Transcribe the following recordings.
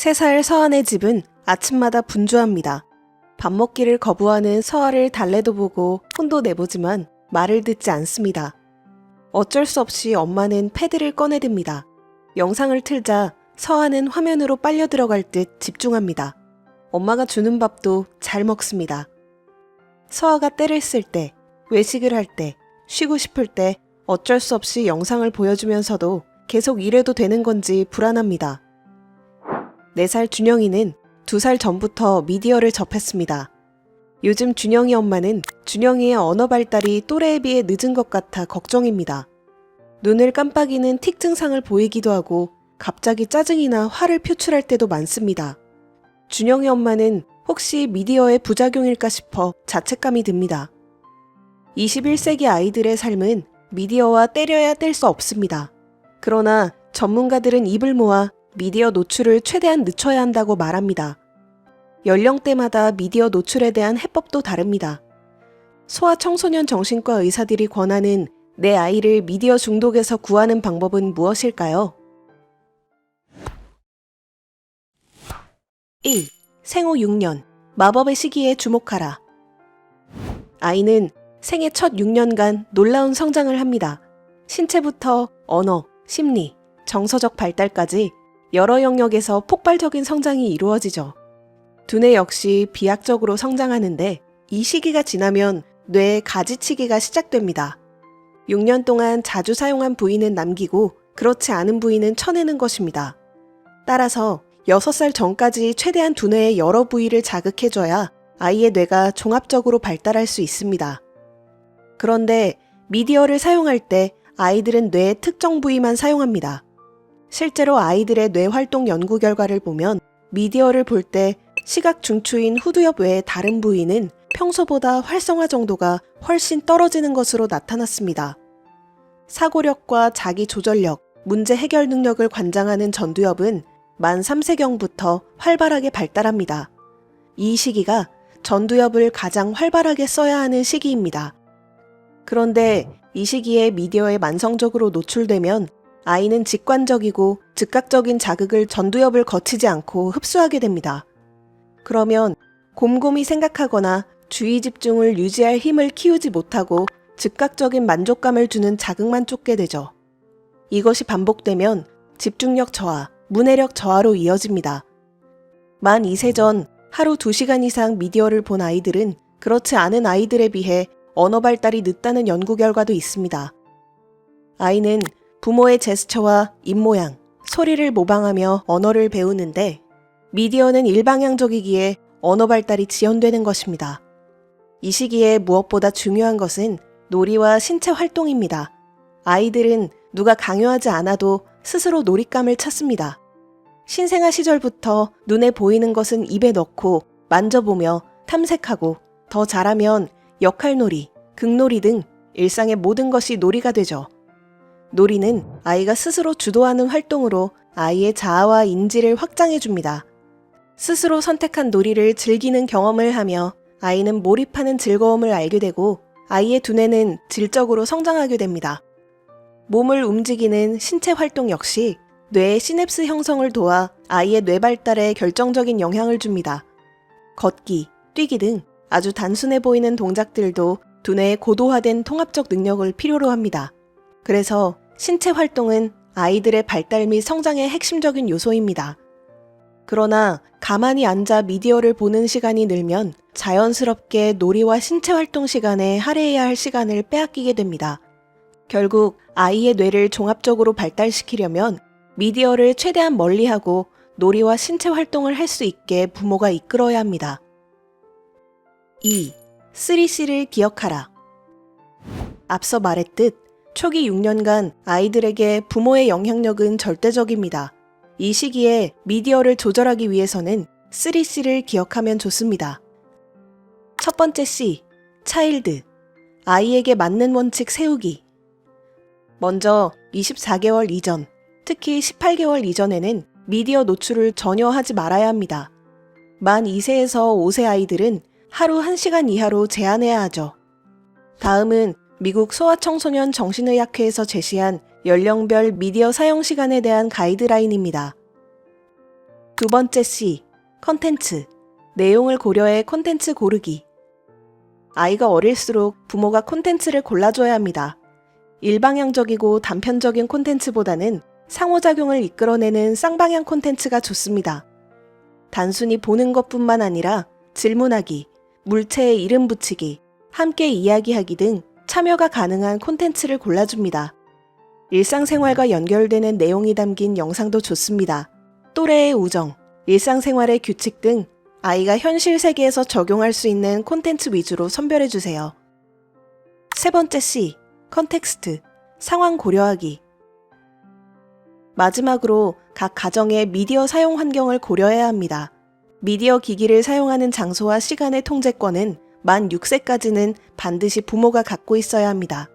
3살 서한의 집은 아침마다 분주합니다. 밥 먹기를 거부하는 서아를 달래도 보고 혼도 내보지만 말을 듣지 않습니다. 어쩔 수 없이 엄마는 패드를 꺼내듭니다. 영상을 틀자 서아는 화면으로 빨려 들어갈 듯 집중합니다. 엄마가 주는 밥도 잘 먹습니다. 서아가 때를 쓸 때, 외식을 할 때, 쉬고 싶을 때 어쩔 수 없이 영상을 보여주면서도 계속 이래도 되는 건지 불안합니다. 4살 준영이는 2살 전부터 미디어를 접했습니다. 요즘 준영이 엄마는 준영이의 언어 발달이 또래에 비해 늦은 것 같아 걱정입니다. 눈을 깜빡이는 틱 증상을 보이기도 하고 갑자기 짜증이나 화를 표출할 때도 많습니다. 준영이 엄마는 혹시 미디어의 부작용일까 싶어 자책감이 듭니다. 21세기 아이들의 삶은 미디어와 때려야 뗄 수 없습니다. 그러나 전문가들은 입을 모아 미디어 노출을 최대한 늦춰야 한다고 말합니다. 연령대마다 미디어 노출에 대한 해법도 다릅니다. 소아청소년 정신과 의사들이 권하는 내 아이를 미디어 중독에서 구하는 방법은 무엇일까요? 1. 생후 6년, 마법의 시기에 주목하라. 아이는 생애 첫 6년간 놀라운 성장을 합니다. 신체부터 언어, 심리, 정서적 발달까지 여러 영역에서 폭발적인 성장이 이루어지죠. 두뇌 역시 비약적으로 성장하는데 이 시기가 지나면 뇌의 가지치기가 시작됩니다. 6년 동안 자주 사용한 부위는 남기고 그렇지 않은 부위는 쳐내는 것입니다. 따라서 6살 전까지 최대한 두뇌의 여러 부위를 자극해줘야 아이의 뇌가 종합적으로 발달할 수 있습니다. 그런데 미디어를 사용할 때 아이들은 뇌의 특정 부위만 사용합니다. 실제로 아이들의 뇌활동 연구 결과를 보면 미디어를 볼 때 시각 중추인 후두엽 외의 다른 부위는 평소보다 활성화 정도가 훨씬 떨어지는 것으로 나타났습니다. 사고력과 자기 조절력, 문제 해결 능력을 관장하는 전두엽은 만 3세경부터 활발하게 발달합니다. 이 시기가 전두엽을 가장 활발하게 써야 하는 시기입니다. 그런데 이 시기에 미디어에 만성적으로 노출되면 아이는 직관적이고 즉각적인 자극을 전두엽을 거치지 않고 흡수하게 됩니다. 그러면 곰곰이 생각하거나 주의 집중을 유지할 힘을 키우지 못하고 즉각적인 만족감을 주는 자극만 쫓게 되죠. 이것이 반복되면 집중력 저하, 문해력 저하로 이어집니다. 만 2세 전 하루 2시간 이상 미디어를 본 아이들은 그렇지 않은 아이들에 비해 언어 발달이 늦다는 연구 결과도 있습니다. 아이는 부모의 제스처와 입모양, 소리를 모방하며 언어를 배우는데 미디어는 일방향적이기에 언어 발달이 지연되는 것입니다. 이 시기에 무엇보다 중요한 것은 놀이와 신체 활동입니다. 아이들은 누가 강요하지 않아도 스스로 놀잇감을 찾습니다. 신생아 시절부터 눈에 보이는 것은 입에 넣고 만져보며 탐색하고 더 자라면 역할놀이, 극놀이 등 일상의 모든 것이 놀이가 되죠. 놀이는 아이가 스스로 주도하는 활동으로 아이의 자아와 인지를 확장해줍니다. 스스로 선택한 놀이를 즐기는 경험을 하며 아이는 몰입하는 즐거움을 알게 되고 아이의 두뇌는 질적으로 성장하게 됩니다. 몸을 움직이는 신체 활동 역시 뇌의 시냅스 형성을 도와 아이의 뇌 발달에 결정적인 영향을 줍니다. 걷기, 뛰기 등 아주 단순해 보이는 동작들도 두뇌의 고도화된 통합적 능력을 필요로 합니다. 그래서 신체 활동은 아이들의 발달 및 성장의 핵심적인 요소입니다. 그러나 가만히 앉아 미디어를 보는 시간이 늘면 자연스럽게 놀이와 신체 활동 시간에 할애해야 할 시간을 빼앗기게 됩니다. 결국 아이의 뇌를 종합적으로 발달시키려면 미디어를 최대한 멀리하고 놀이와 신체 활동을 할 수 있게 부모가 이끌어야 합니다. 2. 3C를 기억하라. 앞서 말했듯 초기 6년간 아이들에게 부모의 영향력은 절대적입니다. 이 시기에 미디어를 조절하기 위해서는 3C를 기억하면 좋습니다. 첫 번째 C, 차일드. 아이에게 맞는 원칙 세우기. 먼저 24개월 이전, 특히 18개월 이전에는 미디어 노출을 전혀 하지 말아야 합니다. 만 2세에서 5세 아이들은 하루 1시간 이하로 제한해야 하죠. 다음은 미국 소아청소년 정신의학회에서 제시한 연령별 미디어 사용 시간에 대한 가이드라인입니다. 두 번째 C. 컨텐츠. 내용을 고려해 콘텐츠 고르기. 아이가 어릴수록 부모가 콘텐츠를 골라줘야 합니다. 일방향적이고 단편적인 콘텐츠보다는 상호작용을 이끌어내는 쌍방향 콘텐츠가 좋습니다. 단순히 보는 것뿐만 아니라 질문하기, 물체에 이름 붙이기, 함께 이야기하기 등 참여가 가능한 콘텐츠를 골라줍니다. 일상생활과 연결되는 내용이 담긴 영상도 좋습니다. 또래의 우정, 일상생활의 규칙 등 아이가 현실 세계에서 적용할 수 있는 콘텐츠 위주로 선별해주세요. 세 번째 C. 컨텍스트. 상황 고려하기. 마지막으로 각 가정의 미디어 사용 환경을 고려해야 합니다. 미디어 기기를 사용하는 장소와 시간의 통제권은 만 6세까지는 반드시 부모가 갖고 있어야 합니다.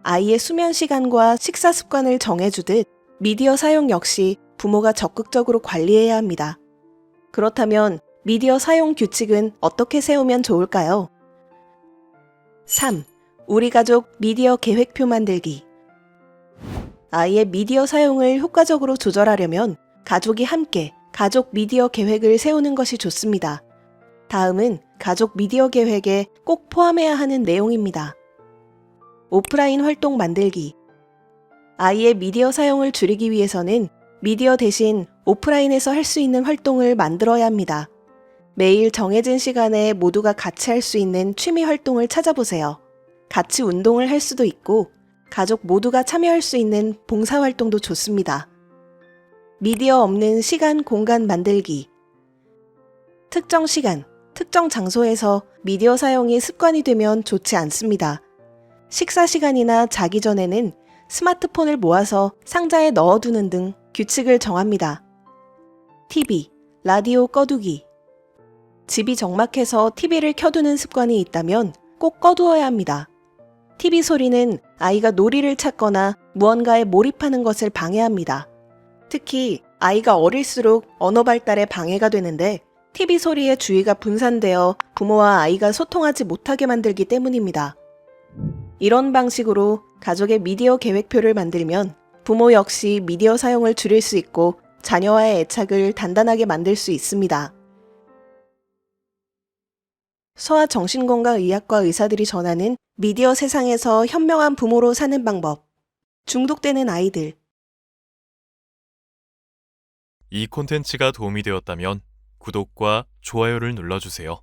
아이의 수면 시간과 식사 습관을 정해주듯 미디어 사용 역시 부모가 적극적으로 관리해야 합니다. 그렇다면 미디어 사용 규칙은 어떻게 세우면 좋을까요? 3. 우리 가족 미디어 계획표 만들기. 아이의 미디어 사용을 효과적으로 조절하려면 가족이 함께 가족 미디어 계획을 세우는 것이 좋습니다. 다음은 가족 미디어 계획에 꼭 포함해야 하는 내용입니다. 오프라인 활동 만들기. 아이의 미디어 사용을 줄이기 위해서는 미디어 대신 오프라인에서 할 수 있는 활동을 만들어야 합니다. 매일 정해진 시간에 모두가 같이 할 수 있는 취미 활동을 찾아보세요. 같이 운동을 할 수도 있고 가족 모두가 참여할 수 있는 봉사활동도 좋습니다. 미디어 없는 시간, 공간 만들기. 특정 시간, 특정 장소에서 미디어 사용이 습관이 되면 좋지 않습니다. 식사 시간이나 자기 전에는 스마트폰을 모아서 상자에 넣어두는 등 규칙을 정합니다. TV, 라디오 꺼두기. 집이 적막해서 TV를 켜두는 습관이 있다면 꼭 꺼두어야 합니다. TV 소리는 아이가 놀이를 찾거나 무언가에 몰입하는 것을 방해합니다. 특히 아이가 어릴수록 언어 발달에 방해가 되는데 TV 소리에 주의가 분산되어 부모와 아이가 소통하지 못하게 만들기 때문입니다. 이런 방식으로 가족의 미디어 계획표를 만들면 부모 역시 미디어 사용을 줄일 수 있고 자녀와의 애착을 단단하게 만들 수 있습니다. 소아정신건강의학과 의사들이 전하는 미디어 세상에서 현명한 부모로 사는 방법. 중독되는 아이들. 이 콘텐츠가 도움이 되었다면 구독과 좋아요를 눌러주세요.